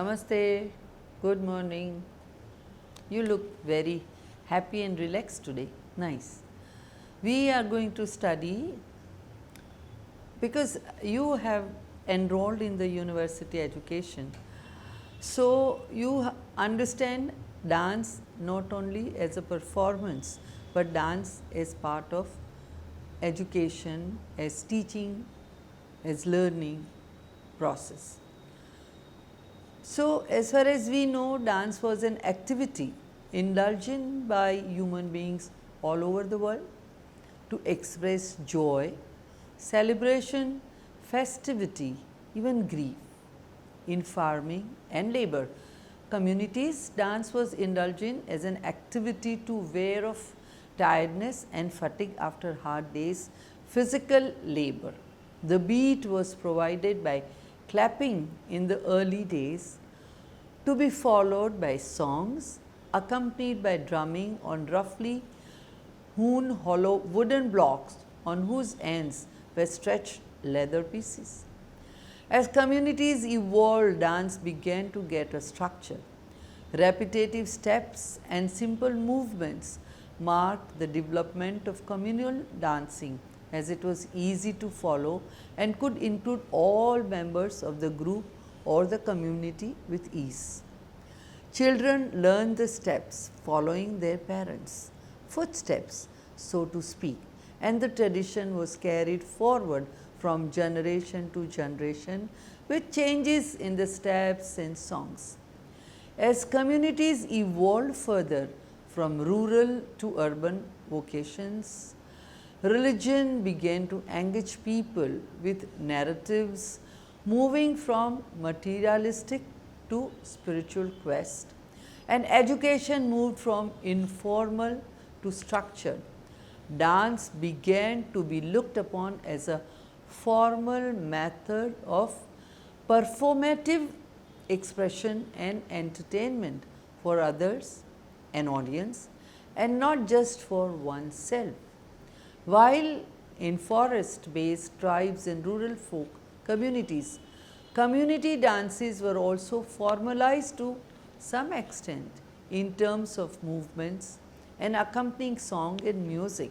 Namaste, good morning. You look very happy and relaxed today. Nice. We are going to study because you have enrolled in the university education. So, you understand dance not only as a performance, but dance as part of education, as teaching, as learning process. So, as far as we know, dance was an activity indulged in by human beings all over the world to express joy, celebration, festivity, even grief. In farming and labor communities, dance was indulged in as an activity to wear off tiredness and fatigue after hard days' physical labor. The beat was provided by clapping in the early days, to be followed by songs accompanied by drumming on roughly hewn hollow wooden blocks on whose ends were stretched leather pieces. As communities evolved, dance began to get a structure. Repetitive steps and simple movements marked the development of communal dancing, as it was easy to follow and could include all members of the group or the community with ease. Children learned the steps following their parents' footsteps, so to speak, and the tradition was carried forward from generation to generation with changes in the steps and songs. As communities evolved further from rural to urban vocations, religion began to engage people with narratives moving from materialistic to spiritual quest, and education moved from informal to structured. Dance began to be looked upon as a formal method of performative expression and entertainment for others, an audience, and not just for oneself. While in forest-based tribes and rural folk communities, community dances were also formalized to some extent in terms of movements and accompanying song and music.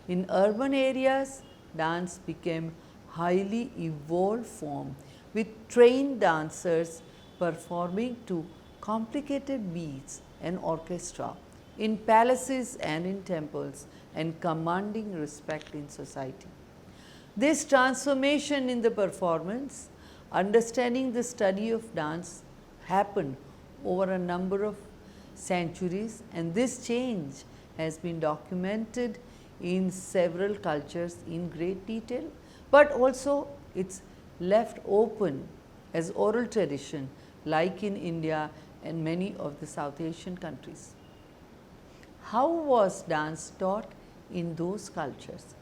In urban areas, dance became highly evolved form with trained dancers performing to complicated beats and orchestra in palaces and in temples and commanding respect in society. This transformation in the performance, understanding the study of dance happened over a number of centuries, and this change has been documented in several cultures in great detail, but also it is left open as oral tradition like in India and many of the South Asian countries. How was dance taught in those cultures?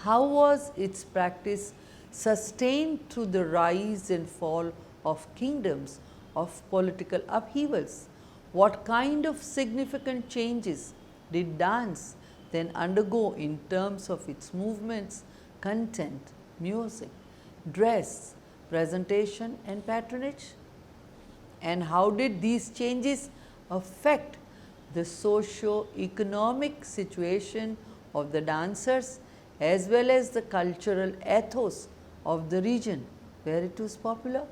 How was its practice sustained through the rise and fall of kingdoms, of political upheavals? What kind of significant changes did dance then undergo in terms of its movements, content, music, dress, presentation and patronage? And how did these changes affect the socio-economic situation of the dancers as well as the cultural ethos of the region where it was popular?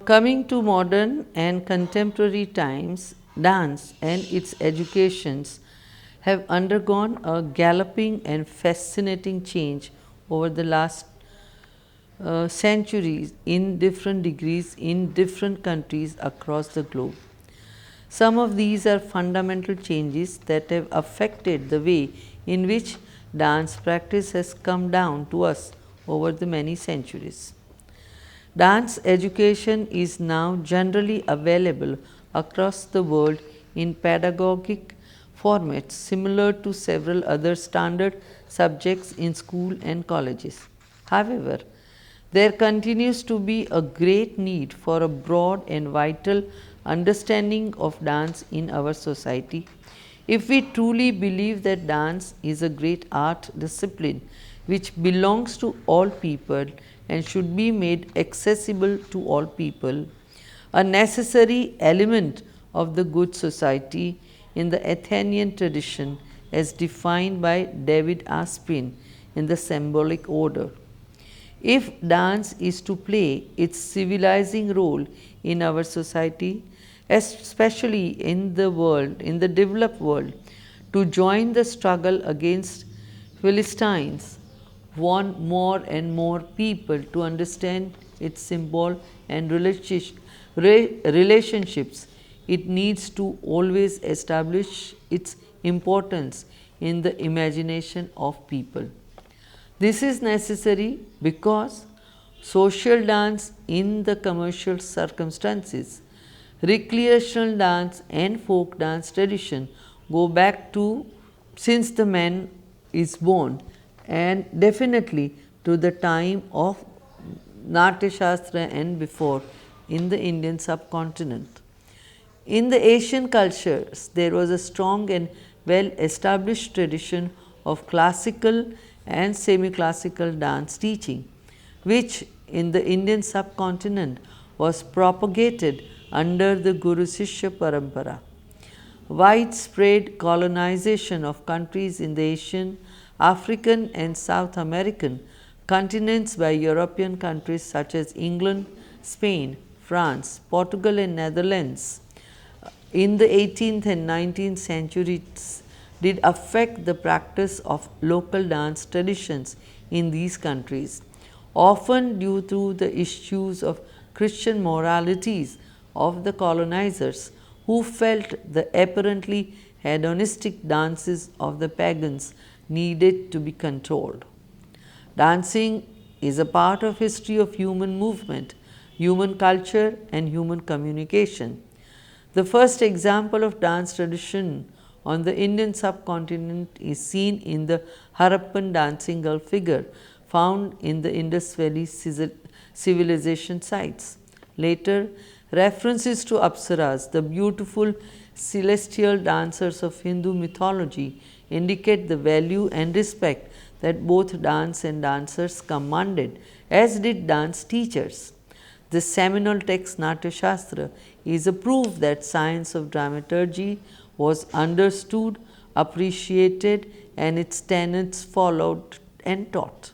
Coming to modern and contemporary times, dance and its educations have undergone a galloping and fascinating change over the last centuries in different degrees in different countries across the globe. Some of these are fundamental changes that have affected the way in which dance practice has come down to us over the many centuries. Dance education is now generally available across the world in pedagogic formats similar to several other standard subjects in school and colleges. However, there continues to be a great need for a broad and vital understanding of dance in our society if we truly believe that dance is a great art discipline which belongs to all people and should be made accessible to all people. a necessary element of the good society in the Athenian tradition as defined by David Aspin in the symbolic order. If dance is to play its civilizing role in our society, especially in the developed world, to join the struggle against Philistines, want more and more people to understand its symbol and relationships. It needs to always establish its importance in the imagination of people. This is necessary because social dance in the commercial circumstances, recreational dance and folk dance tradition go back to since the man is born and definitely to the time of Natya Shastra and before in the Indian subcontinent. In the Asian cultures, there was a strong and well established tradition of classical and semi classical dance teaching, which in the Indian subcontinent was propagated under the Guru Shishya Parampara. Widespread colonization of countries in the Asian, African, and South American continents by European countries such as England, Spain, France, Portugal, and Netherlands in the 18th and 19th centuries did affect the practice of local dance traditions in these countries, often due to the issues of Christian moralities of the colonizers who felt the apparently hedonistic dances of the pagans needed to be controlled. Dancing is a part of history of human movement, human culture, and human communication. The first example of dance tradition on the Indian subcontinent is seen in the Harappan dancing girl figure found in the Indus Valley civilization sites. Later, references to Apsaras, the beautiful celestial dancers of Hindu mythology, indicate the value and respect that both dance and dancers commanded, as did dance teachers. The seminal text Natya Shastra is a proof that science of dramaturgy was understood, appreciated, and its tenets followed and taught.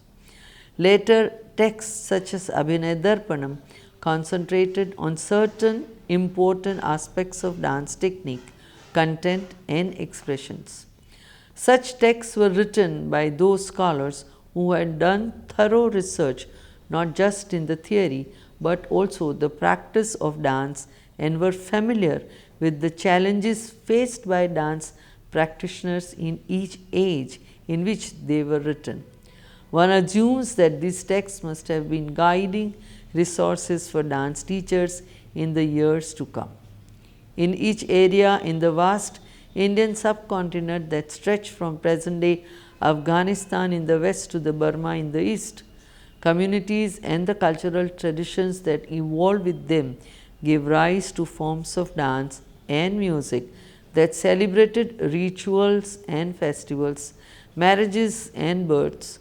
Later texts such as Abhinay Darpanam concentrated on certain important aspects of dance technique, content, and expressions. Such texts were written by those scholars who had done thorough research not just in the theory but also the practice of dance and were familiar with the challenges faced by dance practitioners in each age in which they were written. One assumes that these texts must have been guiding resources for dance teachers in the years to come. In each area in the vast Indian subcontinent that stretched from present day Afghanistan in the west to the Burma in the east, communities and the cultural traditions that evolved with them gave rise to forms of dance and music that celebrated rituals and festivals, marriages and births,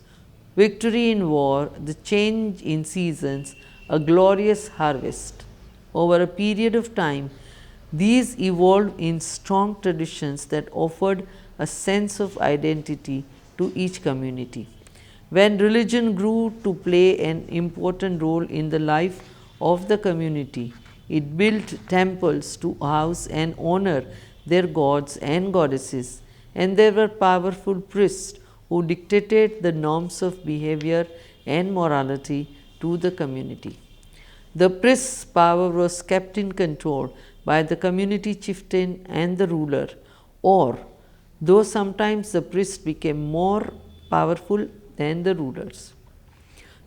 victory in war, the change in seasons, a glorious harvest. Over a period of time, these evolved in strong traditions that offered a sense of identity to each community. When religion grew to play an important role in the life of the community, it built temples to house and honor their gods and goddesses, and there were powerful priests who dictated the norms of behavior and morality to the community. The priest's power was kept in control by the community chieftain and the ruler, or though sometimes the priest became more powerful than the rulers.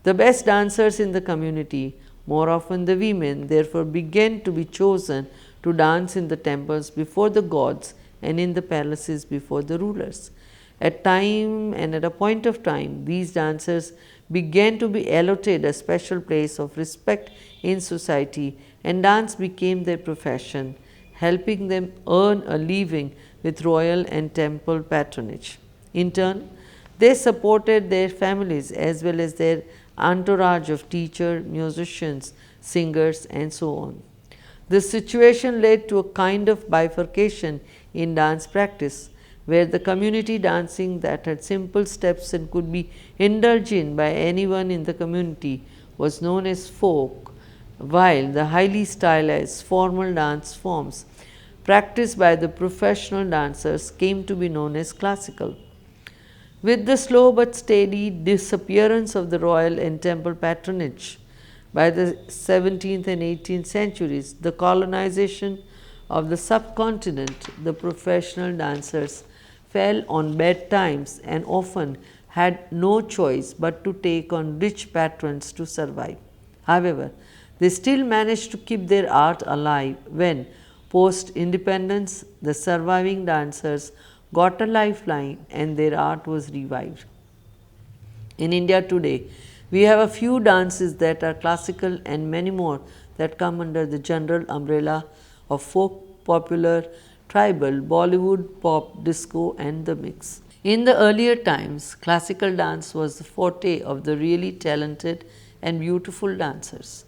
The best dancers in the community, more often the women, therefore began to be chosen to dance in the temples before the gods and in the palaces before the rulers. At time and at a point of time, these dancers began to be allotted a special place of respect in society, and dance became their profession, helping them earn a living with royal and temple patronage. In turn, they supported their families as well as their entourage of teachers, musicians, singers, and so on. This situation led to a kind of bifurcation in dance practice, where the community dancing that had simple steps and could be indulged in by anyone in the community was known as folk, while the highly stylized formal dance forms practiced by the professional dancers came to be known as classical. With the slow but steady disappearance of the royal and temple patronage, by the 17th and 18th centuries, the colonization of the subcontinent, the professional dancers fell on bad times and often had no choice but to take on rich patrons to survive. However, they still managed to keep their art alive when, post independence, the surviving dancers got a lifeline and their art was revived. In India today, we have a few dances that are classical and many more that come under the general umbrella of folk, popular, tribal, Bollywood, pop, disco, and the mix. In the earlier times, classical dance was the forte of the really talented and beautiful dancers.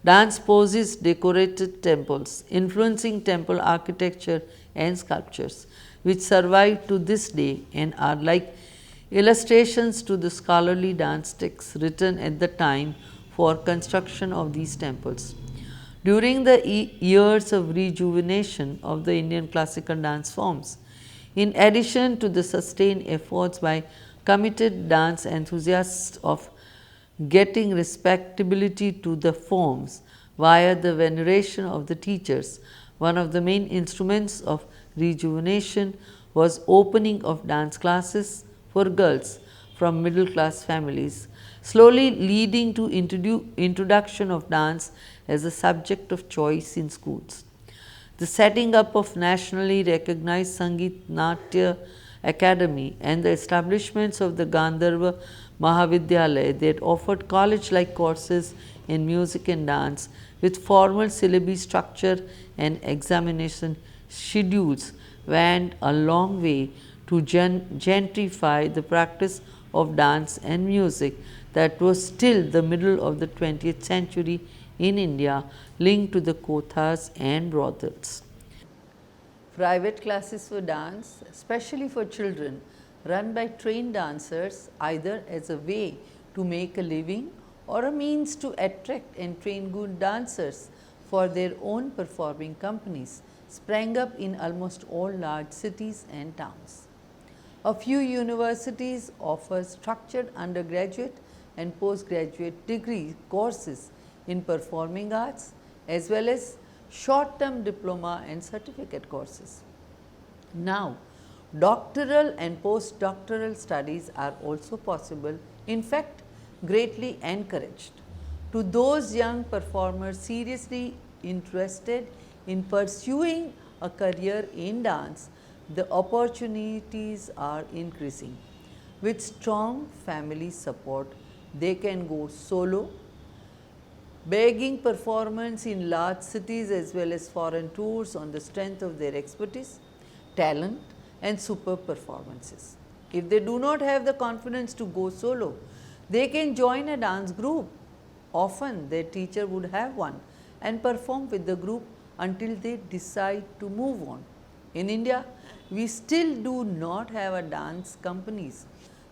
Dance poses decorated temples, influencing temple architecture and sculptures, which survive to this day and are like illustrations to the scholarly dance texts written at the time for construction of these temples. During the years of rejuvenation of the Indian classical dance forms, in addition to the sustained efforts by committed dance enthusiasts of getting respectability to the forms via the veneration of the teachers, one of the main instruments of rejuvenation was opening of dance classes for girls from middle class families, slowly leading to introduction of dance as a subject of choice in schools. The setting up of nationally recognized Sangeet Natya Academy and the establishments of the Gandharva Mahavidyalaya that offered college-like courses in music and dance with formal syllabi structure and examination schedules went a long way to gentrify the practice of dance and music that was still the middle of the 20th century in India, linked to the kothas and brothels. Private classes for dance, especially for children, run by trained dancers either as a way to make a living or a means to attract and train good dancers for their own performing companies, sprang up in almost all large cities and towns. A few universities offer structured undergraduate and postgraduate degree courses in performing arts as well as short term diploma and certificate courses. Now, doctoral and postdoctoral studies are also possible, in fact, greatly encouraged. To those young performers seriously interested in pursuing a career in dance, the opportunities are increasing. With strong family support, they can go solo, begging performance in large cities as well as foreign tours on the strength of their expertise, talent, and superb performances. If they do not have the confidence to go solo, they can join a dance group. Often their teacher would have one and perform with the group until they decide to move on. In India, we still do not have a dance companies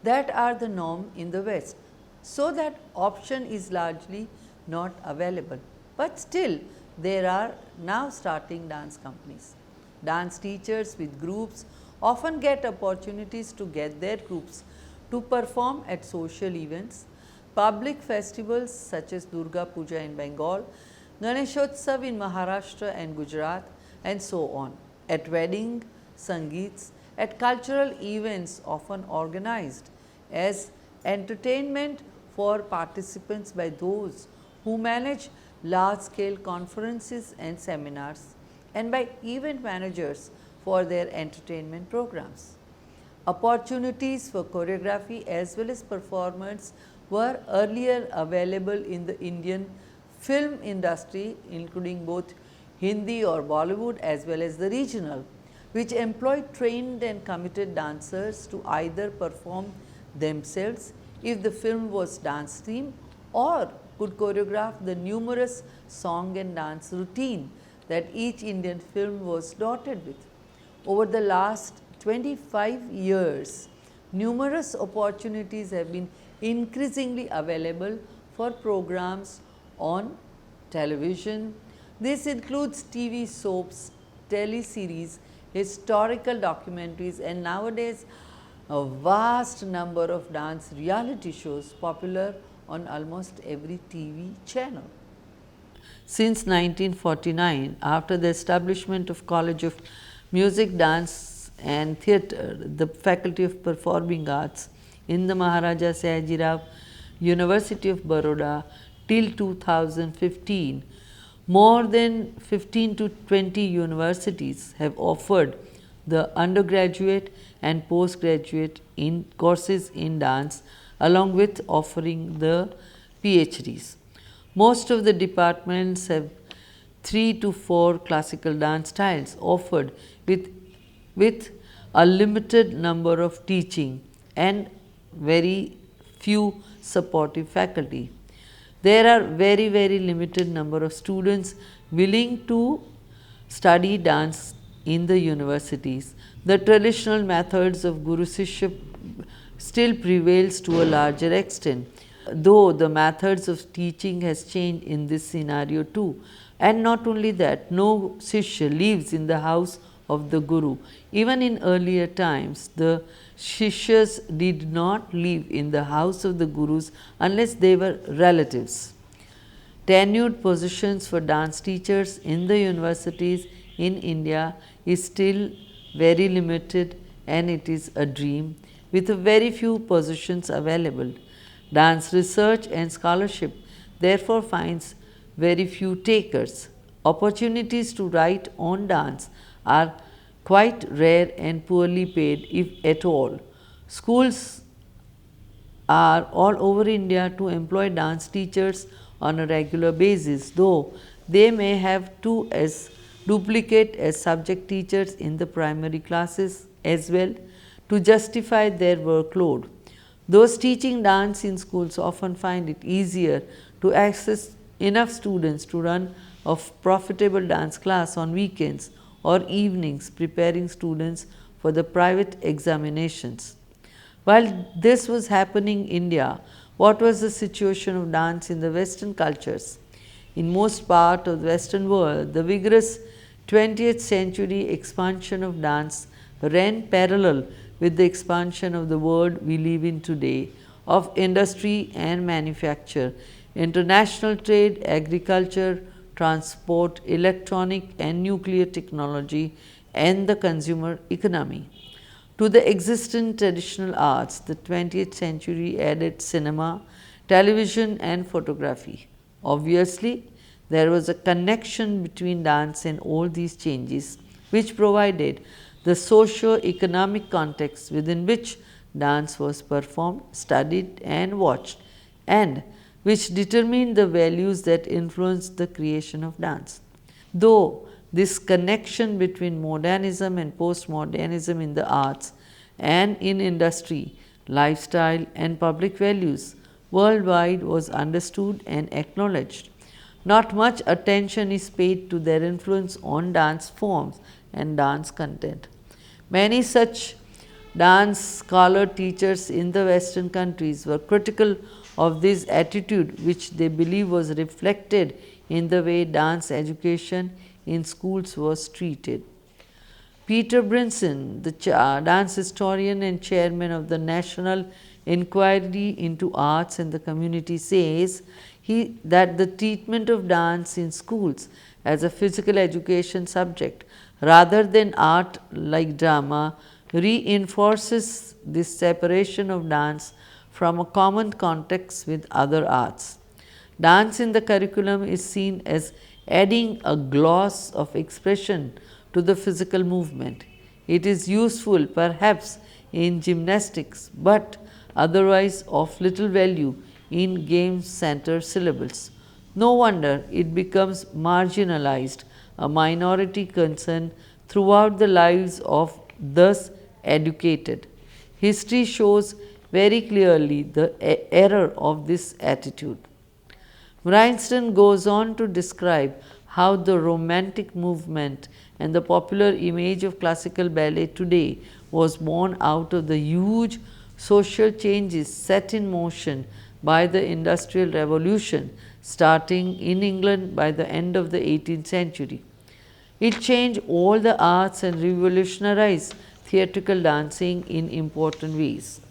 that are the norm in the West, so that option is largely not available. But still, there are now starting dance companies. Dance teachers with groups often get opportunities to get their groups to perform at social events, public festivals such as Durga Puja in Bengal, Ganeshotsav in Maharashtra and Gujarat, and so on, at wedding, sangeets, at cultural events often organized as entertainment for participants by those who manage large scale conferences and seminars, and by event managers for their entertainment programs. Opportunities for choreography as well as performance were earlier available in the Indian film industry, including both Hindi or Bollywood as well as the regional, which employed trained and committed dancers to either perform themselves if the film was dance themed or could choreograph the numerous song and dance routine that each Indian film was dotted with. Over the last 25 years, numerous opportunities have been increasingly available for programs on television. This includes TV soaps, teleseries, historical documentaries, and nowadays a vast number of dance reality shows popular on almost every TV channel. Since 1949, after the establishment of College of Music, Dance and Theatre, the Faculty of Performing Arts in the Maharaja Sayajirao University of Baroda till 2015, more than 15 to 20 universities have offered the undergraduate and postgraduate in courses in dance along with offering the PhDs. Most of the departments have 3 to 4 classical dance styles offered with a limited number of teaching and very few supportive faculty. There are very limited number of students willing to study dance in the universities. The traditional methods of Guru Sishya still prevails to a larger extent, though the methods of teaching has changed in this scenario too. And not only that, no Shishya lives in the house of the Guru. Even in earlier times, the Shishyas did not live in the house of the Gurus unless they were relatives. Tenured positions for dance teachers in the universities in India is still very limited, and it is a dream with very few positions available. Dance research and scholarship therefore finds very few takers. Opportunities to write on dance are quite rare and poorly paid, if at all. Schools are all over India to employ dance teachers on a regular basis, though they may have to as duplicate as subject teachers in the primary classes as well to justify their workload. Those teaching dance in schools often find it easier to access enough students to run a profitable dance class on weekends or evenings, preparing students for the private examinations. While this was happening in India, what was the situation of dance in the Western cultures? In most part of the Western world, the vigorous 20th century expansion of dance ran parallel with the expansion of the world we live in today, of industry and manufacture, international trade, agriculture, transport, electronic and nuclear technology, and the consumer economy. To the existing traditional arts, the 20th century added cinema, television, and photography. Obviously, there was a connection between dance and all these changes, which provided the socio-economic context within which dance was performed, studied, and watched, and which determined the values that influenced the creation of dance. Though this connection between modernism and postmodernism in the arts and in industry, lifestyle, and public values worldwide was understood and acknowledged, not much attention is paid to their influence on dance forms and dance content. Many such dance scholar teachers in the Western countries were critical of this attitude, which they believe was reflected in the way dance education in schools was treated. Peter Brinson, the dance historian and chairman of the National Inquiry into Arts and the Community, says that the treatment of dance in schools as a physical education subject rather than art like drama reinforces this separation of dance from a common context with other arts. Dance in the curriculum is seen as adding a gloss of expression to the physical movement. It is useful perhaps in gymnastics, but otherwise of little value in game center syllables. No wonder it becomes marginalized, a minority concern throughout the lives of thus educated. History shows very clearly the error of this attitude. Bryanston goes on to describe how the romantic movement and the popular image of classical ballet today was born out of the huge social changes set in motion by the Industrial Revolution starting in England by the end of the 18th century. It changed all the arts and revolutionized theatrical dancing in important ways.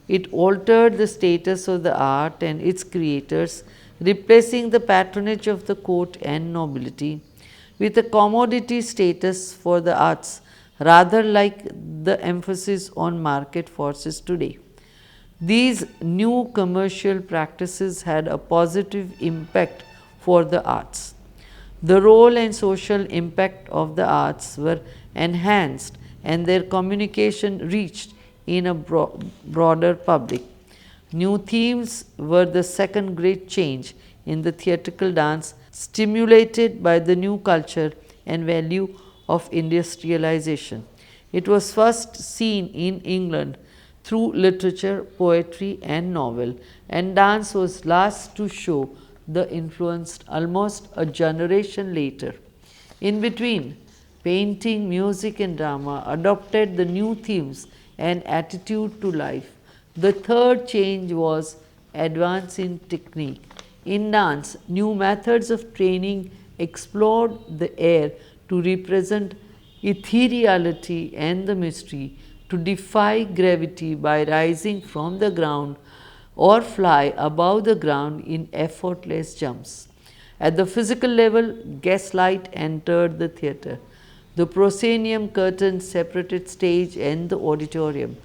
It altered the status of the art and its creators, replacing the patronage of the court and nobility with a commodity status for the arts, rather like the emphasis on market forces today. These new commercial practices had a positive impact for the arts. The role and social impact of the arts were enhanced and their communication reached in a broader public. New themes were the second great change in the theatrical dance, stimulated by the new culture and value of industrialization. It was first seen in England through literature, poetry, and novel, and dance was last to show the influence almost a generation later. In between, painting, music, and drama adopted the new themes and attitude to life. The third change was advance in technique. In dance, new methods of training explored the air to represent ethereality and the mystery, to defy gravity by rising from the ground or fly above the ground in effortless jumps. At the physical level, gaslight entered the theatre. The proscenium curtain separated stage and the auditorium.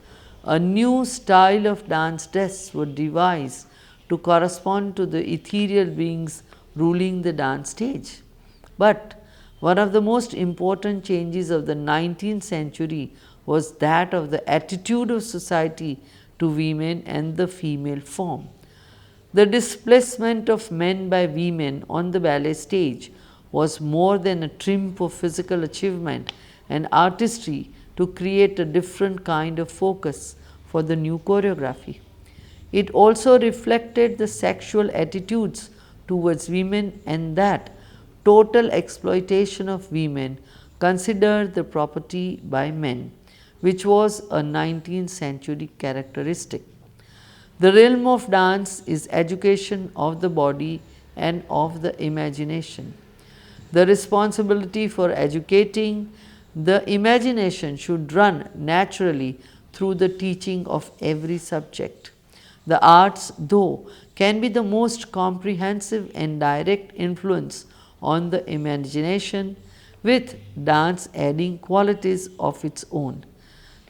A new style of dance dress was devised to correspond to the ethereal beings ruling the dance stage. But one of the most important changes of the 19th century was that of the attitude of society to women and the female form. The displacement of men by women on the ballet stage was more than a triumph of physical achievement and artistry to create a different kind of focus for the new choreography. It also reflected the sexual attitudes towards women and that total exploitation of women considered the property by men, which was a 19th century characteristic. The realm of dance is education of the body and of the imagination. The responsibility for educating the imagination should run naturally through the teaching of every subject. The arts, though, can be the most comprehensive and direct influence on the imagination, with dance adding qualities of its own.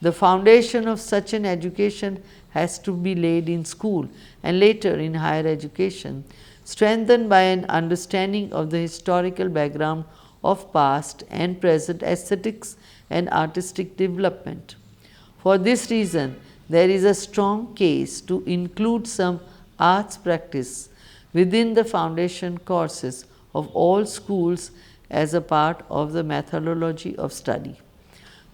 The foundation of such an education has to be laid in school and later in higher education, strengthened by an understanding of the historical background of past and present aesthetics and artistic development. For this reason, there is a strong case to include some arts practice within the foundation courses of all schools as a part of the methodology of study.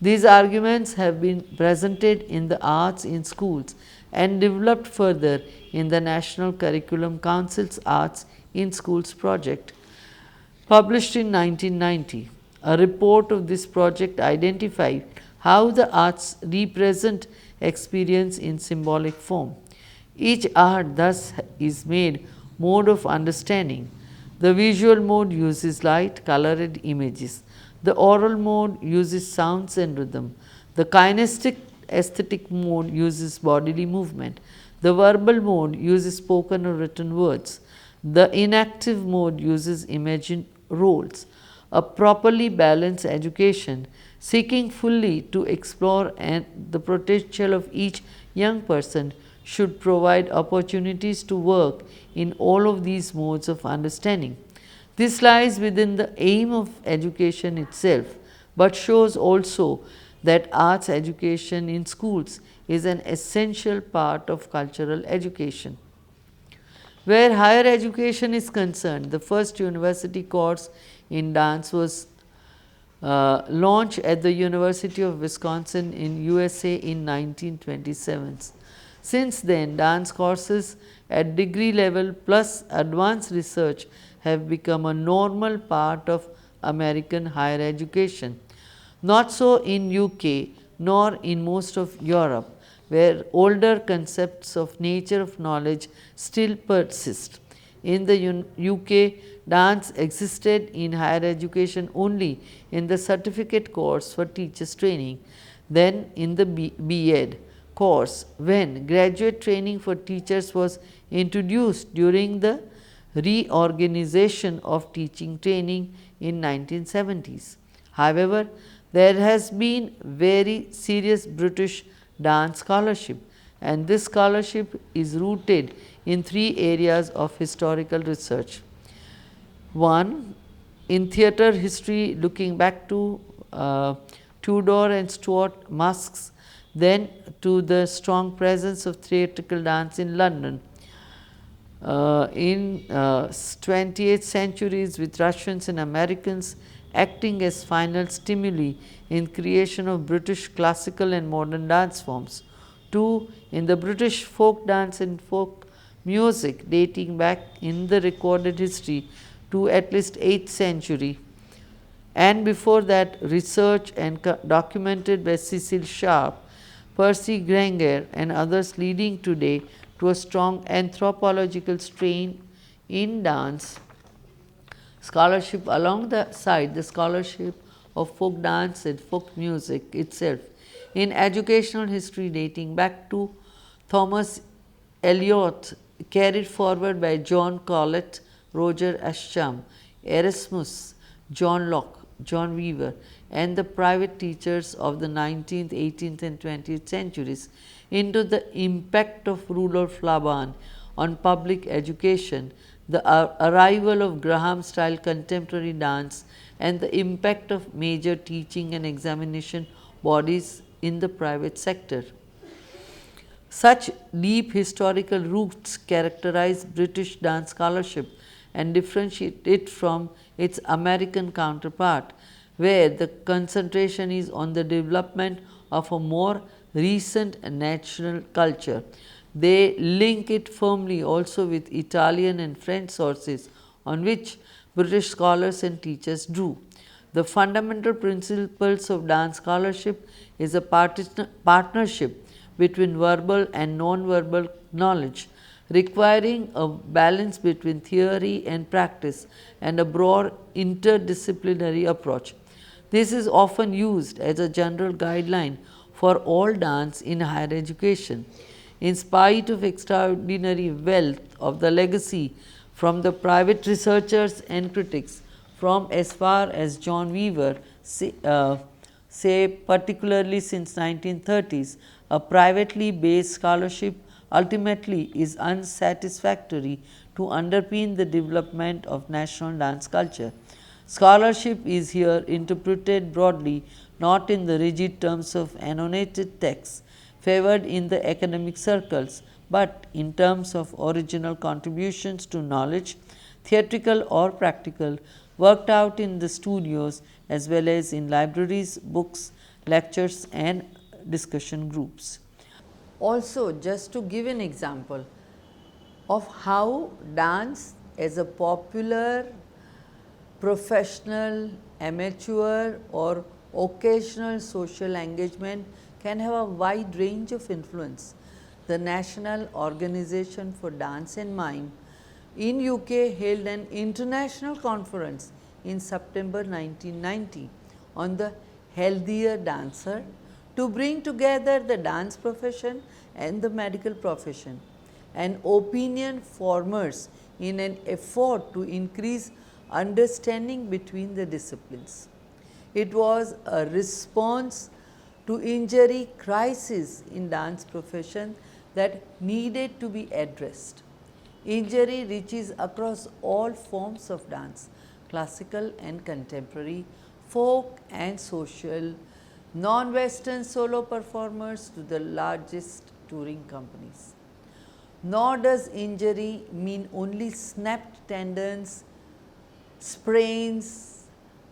These arguments have been presented in the Arts in Schools and developed further in the National Curriculum Council's Arts in Schools project, published in 1990. A report of this project identified how the arts represent experience in symbolic form. Each art thus is made mode of understanding. The visual mode uses light, color and images. The oral mode uses sounds and rhythm. The kinesthetic aesthetic mode uses bodily movement. The verbal mode uses spoken or written words. The inactive mode uses imagined roles. A properly balanced education seeking fully to explore and the potential of each young person should provide opportunities to work in all of these modes of understanding. This lies within the aim of education itself, but shows also that arts education in schools is an essential part of cultural education. Where higher education is concerned, the first university course in dance was launched at the University of Wisconsin in USA in 1927. Since then, dance courses at degree level plus advanced research have become a normal part of American higher education. Not so in UK nor in most of Europe, where older concepts of nature of knowledge still persist. In the UK, dance existed in higher education only in the certificate course for teachers training, then in the B.Ed course when graduate training for teachers was introduced during the reorganization of teaching training in 1970s. However, there has been very serious British dance scholarship, and this scholarship is rooted in three areas of historical research. One, in theatre history, looking back to Tudor and Stuart masques, then to the strong presence of theatrical dance in London. In 20th centuries, with Russians and Americans acting as final stimuli in creation of British classical and modern dance forms. Two, in the British folk dance and folk music dating back in the recorded history to at least 8th century, and before that research and documented by Cecil Sharp, Percy Granger and others, leading today to a strong anthropological strain in dance scholarship alongside the scholarship of folk dance and folk music itself. In educational history dating back to Thomas Eliot, carried forward by John Colet, Roger Ascham, Erasmus, John Locke, John Weaver, and the private teachers of the 19th, 18th, and 20th centuries into the impact of Rudolf Laban on public education, the arrival of Graham style contemporary dance, and the impact of major teaching and examination bodies in the private sector. Such deep historical roots characterize British dance scholarship and differentiate it from its American counterpart, where the concentration is on the development of a more recent natural culture. They link it firmly also with Italian and French sources on which British scholars and teachers drew. The fundamental principles of dance scholarship is a partnership between verbal and non-verbal knowledge, requiring a balance between theory and practice and a broad interdisciplinary approach. This is often used as a general guideline for all dance in higher education. In spite of extraordinary wealth of the legacy from the private researchers and critics from as far as John Weaver, say particularly since 1930s, a privately based scholarship ultimately is unsatisfactory to underpin the development of national dance culture. Scholarship is here interpreted broadly, not in the rigid terms of annotated texts favored in the academic circles, but in terms of original contributions to knowledge, theatrical or practical, worked out in the studios as well as in libraries, books, lectures, and discussion groups. Also, just to give an example of how dance as a popular, professional, amateur, or occasional social engagement can have a wide range of influence. The National Organization for Dance and Mime in UK held an international conference in September 1990 on the healthier dancer to bring together the dance profession and the medical profession and opinion formers in an effort to increase understanding between the disciplines. It was a response to injury crisis in dance profession that needed to be addressed. Injury reaches across all forms of dance, classical and contemporary, folk and social, non-Western solo performers to the largest touring companies. Nor does injury mean only snapped tendons, sprains,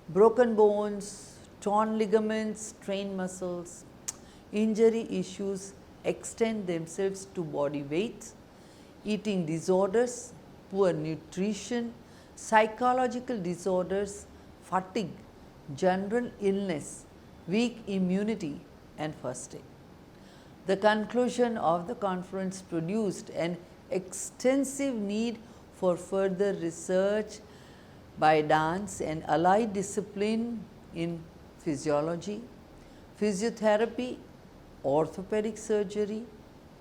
broken bones, torn ligaments, strained muscles. Injury issues extend themselves to body weight, eating disorders, poor nutrition, psychological disorders, fatigue, general illness, weak immunity, and first aid. The conclusion of the conference produced an extensive need for further research by dance and allied discipline in physiology, physiotherapy, orthopedic surgery,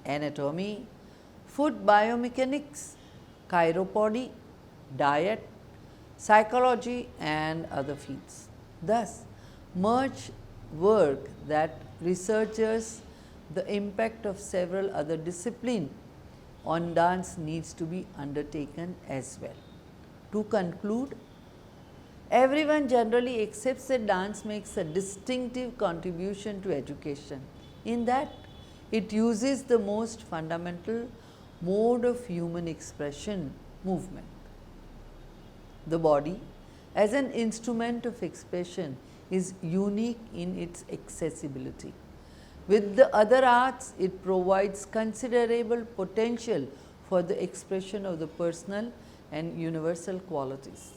anatomy, food biomechanics, chiropody, diet, psychology, and other fields. Thus, much work that researchers the impact of several other disciplines on dance needs to be undertaken as well. To conclude, everyone generally accepts that dance makes a distinctive contribution to education, in that it uses the most fundamental mode of human expression, movement. The body, as an instrument of expression, is unique in its accessibility. With the other arts, it provides considerable potential for the expression of the personal and universal qualities.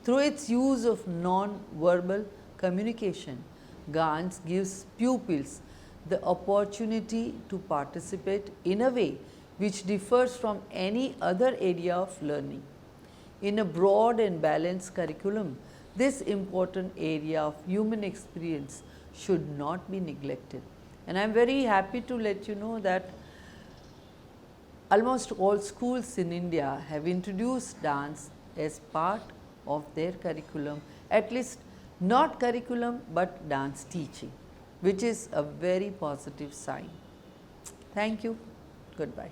Through its use of non-verbal communication, dance gives pupils the opportunity to participate in a way which differs from any other area of learning. In a broad and balanced curriculum, this important area of human experience should not be neglected. And I am very happy to let you know that almost all schools in India have introduced dance as part of their curriculum, at least not curriculum but dance teaching, which is a very positive sign. Thank you. Goodbye.